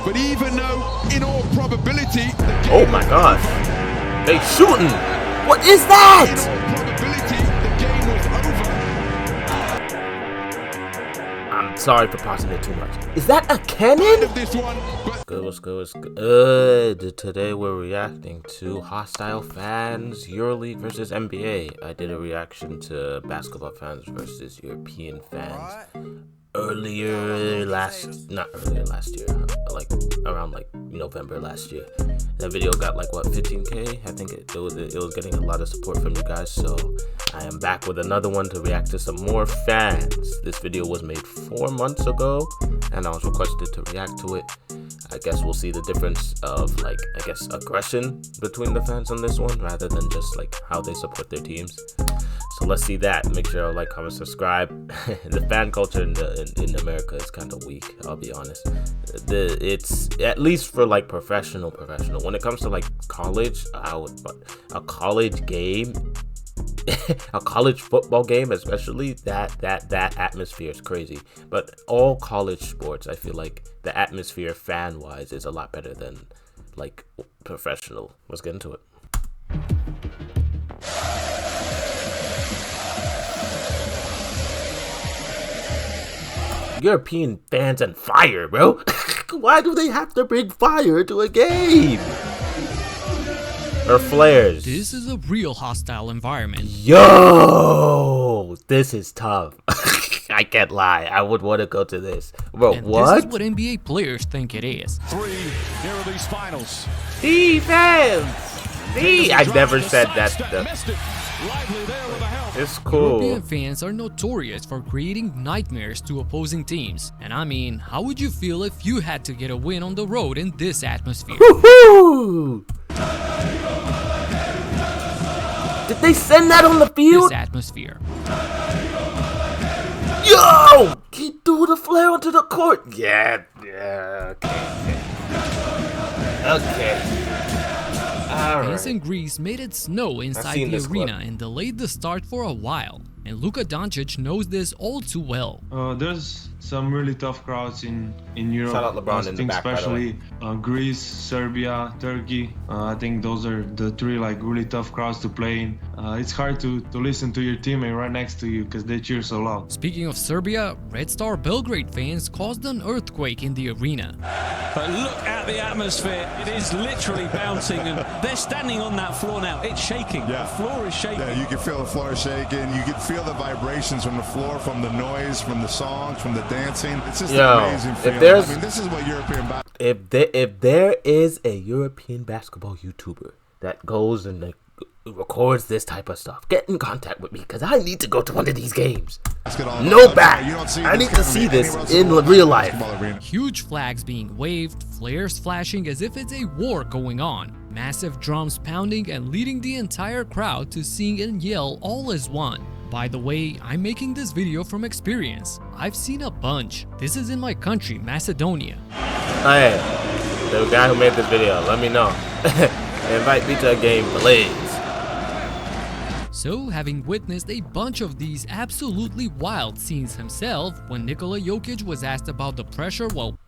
But even though, in all probability, oh my gosh, they shooting! What is that? in all probability, the game was over. I'm sorry for pausing it too much. Is that a cannon? Of this one, but What's good? Today we're reacting to hostile fans, Euroleague versus NBA. I did a reaction to basketball fans versus European fans not earlier last year, like around like November last year. That video got like what, 15K? I think it was getting a lot of support from you guys, so I am back with another one to react to some more fans. This video was made 4 months ago and I was requested to react to it. I guess we'll see the difference of aggression between the fans on this one rather than just like how they support their teams. So let's see that. Make sure to like, comment, subscribe. The fan culture in America is kind of weak, I'll be honest. It's at least for like professional. When it comes to like college, a college game, a college football game especially, that atmosphere is crazy. But all college sports, I feel like the atmosphere fan wise is a lot better than like professional. Let's get into it. European fans and fire, bro. Why do they have to bring fire to a game? Or flares. This is a real hostile environment. Yo, this is tough. I can't lie. I would want to go to this. Bro, and what? This is what NBA players think it is. 3 here are these finals. Defense. I've never said that stuff. It's cool. European fans are notorious for creating nightmares to opposing teams. And I mean, how would you feel if you had to get a win on the road in this atmosphere? Woohoo! Did they send that on the field? This atmosphere. Yo! He threw the flare onto the court. Yeah, okay. Fans in Greece made it snow inside the arena and delayed the start for a while. And Luka Doncic knows this all too well. There's some really tough crowds in Europe. Shout out LeBron in the back, especially Greece, Serbia, Turkey. I think those are the 3 like really tough crowds to play in. It's hard to listen to your teammate right next to you because they cheer so loud. Speaking of Serbia, Red Star Belgrade fans caused an earthquake in the arena. But look at the atmosphere. It is literally bouncing and they're standing on that floor now. It's shaking. Yeah. The floor is shaking. Yeah, you can feel the floor shaking. You can feel the vibrations from the floor, from the noise, from the songs, from the dancing. It's just an amazing feeling. I mean, this is what European if there is a European basketball YouTuber that goes and like records this type of stuff, get in contact with me because I need to go to one of these games. No back. I need to see this in real life. Huge flags being waved, flares flashing as if it's a war going on, massive drums pounding and leading the entire crowd to sing and yell all as one. By the way, I'm making this video from experience. I've seen a bunch. This is in my country, Macedonia. Hey, the guy who made this video, let me know. Invite me to a game, please. So, having witnessed a bunch of these absolutely wild scenes himself, when Nikola Jokic was asked about the pressure while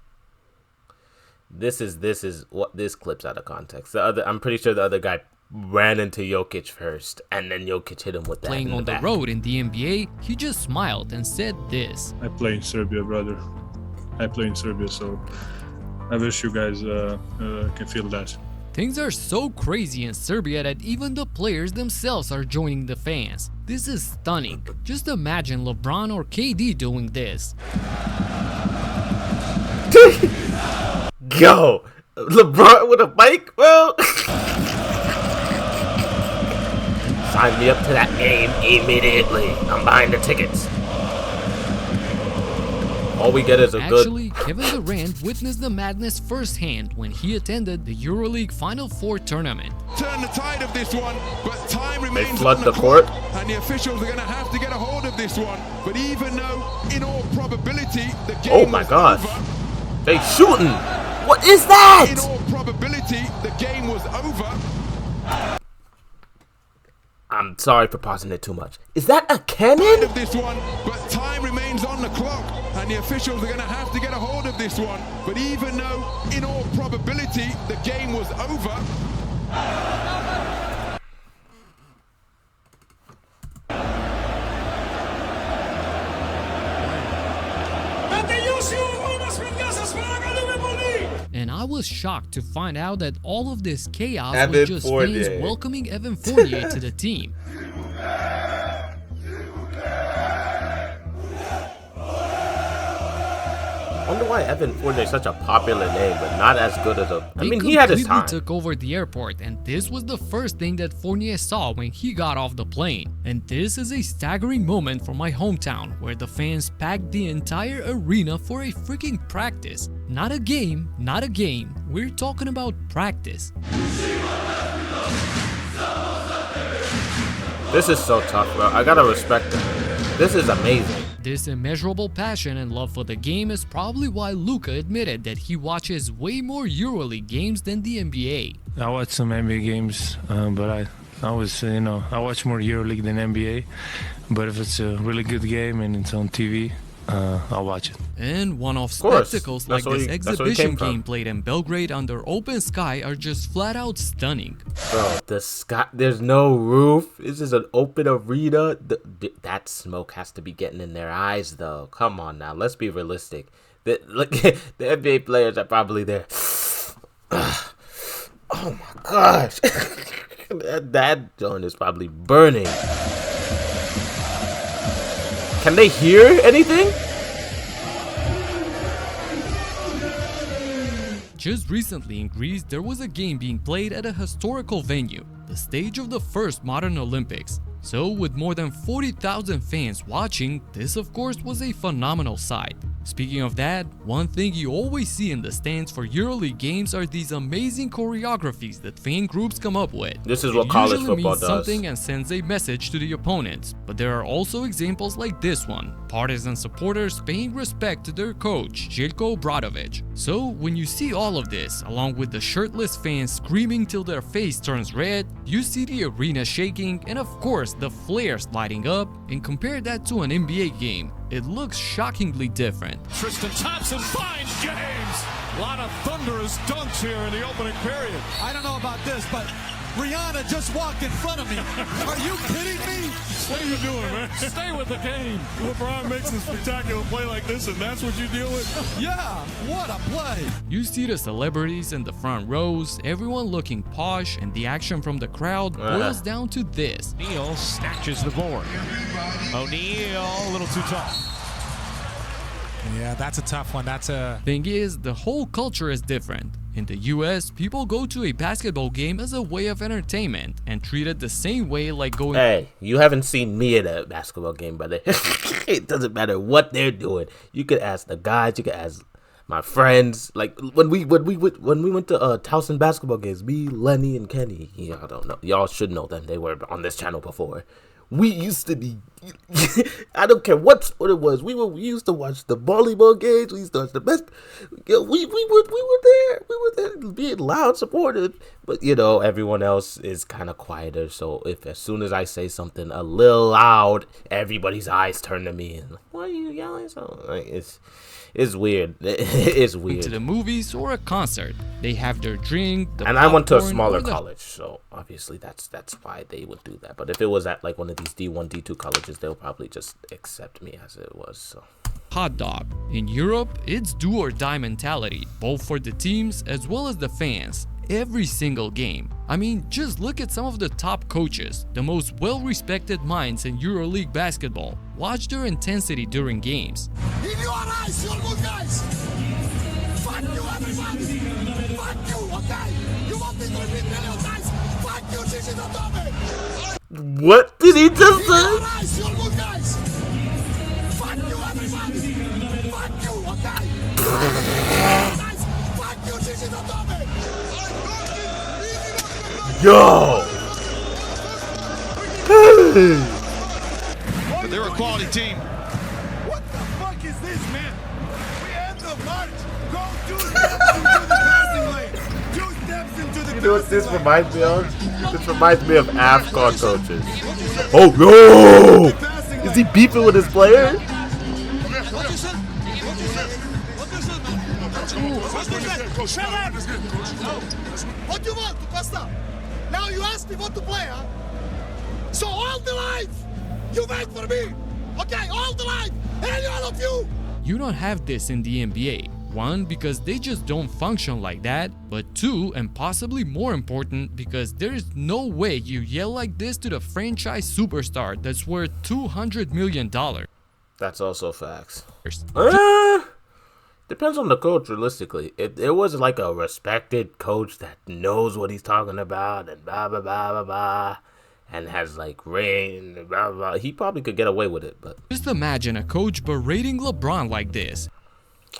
this is what this clip's out of context. I'm pretty sure the other guy ran into Jokic first, and then Jokic hit him with that. Playing on the road in the NBA, he just smiled and said this. I play in Serbia, brother. I play in Serbia, so I wish you guys can feel that. Things are so crazy in Serbia that even the players themselves are joining the fans. This is stunning. Just imagine LeBron or KD doing this. Yo, LeBron with a bike, bro. Sign me up to that game immediately. I'm buying the tickets. All we get is a Actually, Kevin Durant witnessed the madness firsthand when he attended the Euroleague Final Four tournament. Turn the tide of this one, but time remains. They flood the court, and the officials are going to have to get a hold of this one. But even though, in all probability, the game oh my gosh, over, they shooting! What is that? In all probability, the game was over. I'm sorry for pausing it too much. Is that a cannon? Of this one, but time remains on the clock, and the officials are going to have to get a hold of this one. But even though, in all probability, the game was over. And I was shocked to find out that all of this chaos was just fans welcoming Evan Fournier to the team. I wonder why Evan Fournier is such a popular name, but not as good as a... I mean, he had his time. They took over the airport, and this was the first thing that Fournier saw when he got off the plane. And this is a staggering moment for my hometown, where the fans packed the entire arena for a freaking practice. Not a game, not a game. We're talking about practice. This is so tough, bro. I gotta respect it. This is amazing. This immeasurable passion and love for the game is probably why Luka admitted that he watches way more Euroleague games than the NBA. I watch some NBA games, but I was, I watch more Euroleague than NBA. But if it's a really good game and it's on TV, I'll watch it. And one-off spectacles like this exhibition game played in Belgrade under open sky are just flat out stunning. Bro, the sky, there's no roof. This is an open arena. That smoke has to be getting in their eyes, though. Come on now, let's be realistic. Look, the NBA players are probably there. Oh my gosh. that joint is probably burning. Can they hear anything? Just recently in Greece, there was a game being played at a historical venue, the stage of the first modern Olympics. So with more than 40,000 fans watching, this of course was a phenomenal sight. Speaking of that, one thing you always see in the stands for EuroLeague games are these amazing choreographies that fan groups come up with. This is what college football means does. Something and sends a message to the opponents. But there are also examples like this one, partisan supporters paying respect to their coach, Željko Obradović. So when you see all of this, along with the shirtless fans screaming till their face turns red, you see the arena shaking and of course the flares lighting up, and compare that to an NBA game. It looks shockingly different. Tristan Thompson finds James. A lot of thunderous dunks here in the opening period. I don't know about this, but Rihanna just walked in front of me. Are you kidding me? What are you doing, man? Stay with the game. LeBron makes a spectacular play like this, and that's what you deal with? Yeah, what a play. You see the celebrities in the front rows, everyone looking posh, and the action from the crowd boils down to this. O'Neal snatches the board. O'Neal, a little too tough. Yeah, that's a tough one. Thing is, the whole culture is different. In the US, people go to a basketball game as a way of entertainment and treat it the same way like going... Hey, you haven't seen me at a basketball game, brother. It doesn't matter what they're doing. You could ask the guys, you could ask my friends. Like when we went to Towson basketball games, me, Lenny, and Kenny. Y'all don't know. Y'all should know them. They were on this channel before. We used to be, I don't care what it was. We used to watch the volleyball games. We used to watch the best. We were there being loud, supportive. But everyone else is kind of quieter. So as soon as I say something a little loud, everybody's eyes turn to me. And like, why are you yelling? So it's weird. It's weird. To the movies or a concert, they have their drink. And I went to a smaller college, so obviously that's why they would do that. But if it was at like one of these D1, D2 colleges, they'll probably just accept me as it was. So. Hot dog. In Europe, it's do or die mentality, both for the teams as well as the fans. Every single game. I mean, just look at some of the top coaches, the most well-respected minds in EuroLeague basketball. Watch their intensity during games. In your eyes, you're good guys. Fuck you, everybody. Fuck you, okay? You want me to repeat million times? Fuck you, Gigi Dotome. What did he just say? In your eyes, you're good guys. Fuck you, everybody. Fuck you, okay? Fuck you, Gigi Dotome. Yo! But they're a quality team. What the fuck is this, man? We end the march. Go 2 steps into the passing lane. 2 steps into the You know what this reminds me of? This reminds me of AFCON coaches. Oh, yo! Is he beefing with his players? Shut up! What do you want, Costa? Now you ask me what to play, huh? So all the life, you wait for me. Okay, all the life, any all of you. You don't have this in the NBA. One, because they just don't function like that, but two, and possibly more important, because there is no way you yell like this to the franchise superstar that's worth $200 million. That's also facts. Depends on the coach, realistically. If there was like a respected coach that knows what he's talking about and blah, blah, blah, blah, blah, and has like rain, blah, blah, blah, he probably could get away with it, but... Just imagine a coach berating LeBron like this.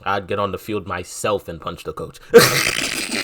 I'd get on the field myself and punch the coach.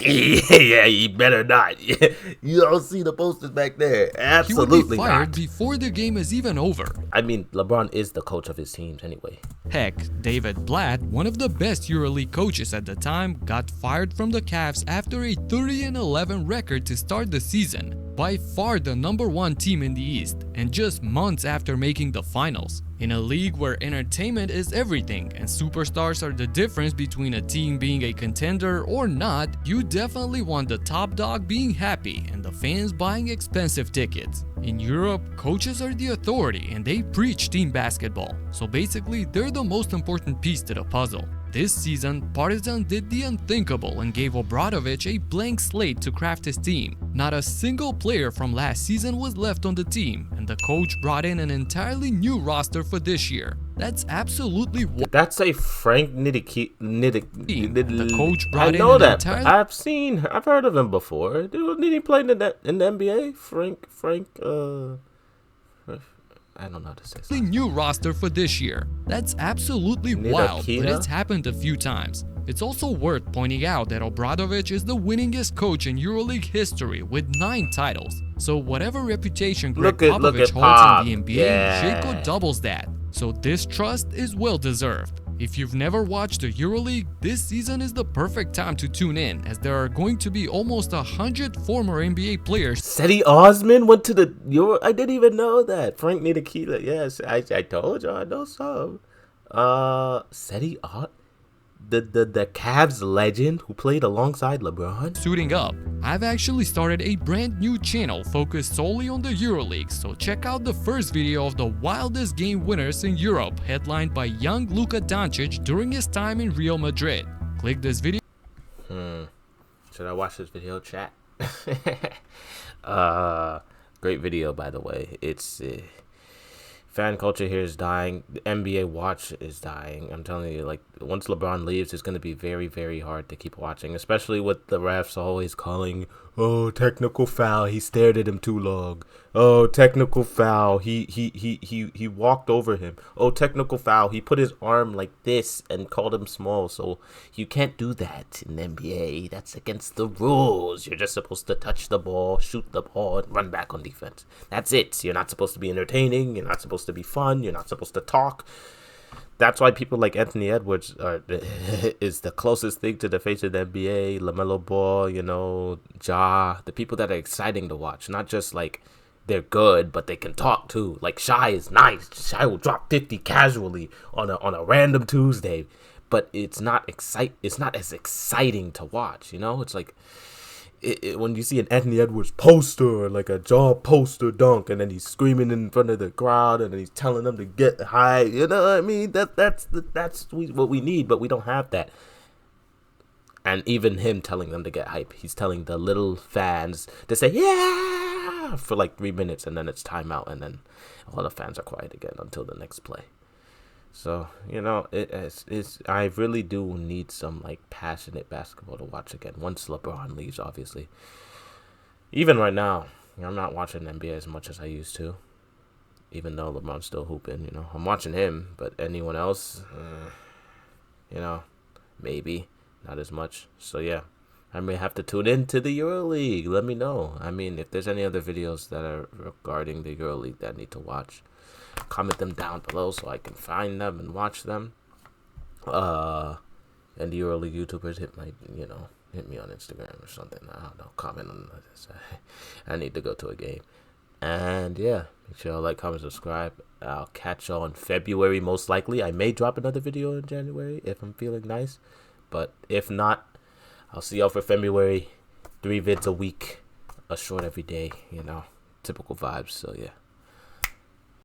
Yeah, you better not. You don't see the posters back there. Absolutely he would be fired not. Before the game is even over. I mean, LeBron is the coach of his teams anyway. Heck, David Blatt, one of the best Euroleague coaches at the time, got fired from the Cavs after a 30-11 record to start the season. By far the #1 team in the East, and just months after making the finals. In a league where entertainment is everything and superstars are the difference between a team being a contender or not, you definitely want the top dog being happy and the fans buying expensive tickets. In Europe, coaches are the authority and they preach team basketball, so basically they're the most important piece to the puzzle. This season, Partizan did the unthinkable and gave Obradovic a blank slate to craft his team. Not a single player from last season was left on the team, and the coach brought in an entirely new roster for this year. That's absolutely what. That's a Frank Ntilikina. The coach brought I know in an that. entirely. I've heard of him before. Did he play in the NBA? I don't know how to say something. New roster for this year. That's absolutely wild, but it's happened a few times. It's also worth pointing out that Obradovic is the winningest coach in Euroleague history with 9 titles. So whatever reputation Greg Popovich holds in the NBA, Jayco doubles that. So this trust is well deserved. If you've never watched the Euroleague, this season is the perfect time to tune in, as there are going to be almost 100 former NBA players. Cedi Osman went to the Euro. I didn't even know that. Frank Ntilikina. Yes, I told you I know some. Cedi Osman, the Cavs legend who played alongside LeBron. Suiting up. I've actually started a brand new channel focused solely on the Euroleague, so check out the first video of the wildest game winners in Europe, headlined by young Luka Doncic during his time in Real Madrid. Click this video. Should I watch this video, chat? Great video, by the way. It's fan culture here is dying. The NBA watch is dying. I'm telling you, like, once LeBron leaves, it's going to be very, very hard to keep watching, especially with the refs always calling, oh, technical foul, he stared at him too long. Oh, technical foul, he walked over him. Oh, technical foul, he put his arm like this and called him small. So you can't do that in the NBA. That's against the rules. You're just supposed to touch the ball, shoot the ball, and run back on defense. That's it. You're not supposed to be entertaining. You're not supposed to be fun. You're not supposed to talk. That's why people like Anthony Edwards is the closest thing to the face of the NBA. LaMelo Ball, you know, Ja, the people that are exciting to watch. Not just like they're good, but they can talk too. Like Shai is nice. Shai will drop 50 casually on a random Tuesday, but it's not as exciting to watch. You know, it's like when you see an Anthony Edwards poster or like a Ja poster dunk, and then he's screaming in front of the crowd, and then he's telling them to get high. You know what I mean? That's what we need, but we don't have that. And even him telling them to get hype, he's telling the little fans to say yeah for like 3 minutes, and then it's timeout, and then all the fans are quiet again until the next play. So, you know, I really do need some like passionate basketball to watch again once LeBron leaves, obviously. Even right now, I'm not watching NBA as much as I used to, even though LeBron's still hooping, you know. I'm watching him, but anyone else, you know, maybe not as much. So, yeah, I may have to tune into the Euroleague. Let me know. I mean, if there's any other videos that are regarding the Euroleague that I need to watch, comment them down below so I can find them and watch them. And the Euroleague YouTubers hit me on Instagram or something. I don't know. Comment on this. I need to go to a game. And yeah, make sure y'all like, comment, subscribe. I'll catch y'all in February most likely. I may drop another video in January if I'm feeling nice, but if not, I'll see y'all for February. 3 vids a week, a short every day, you know, typical vibes. So yeah.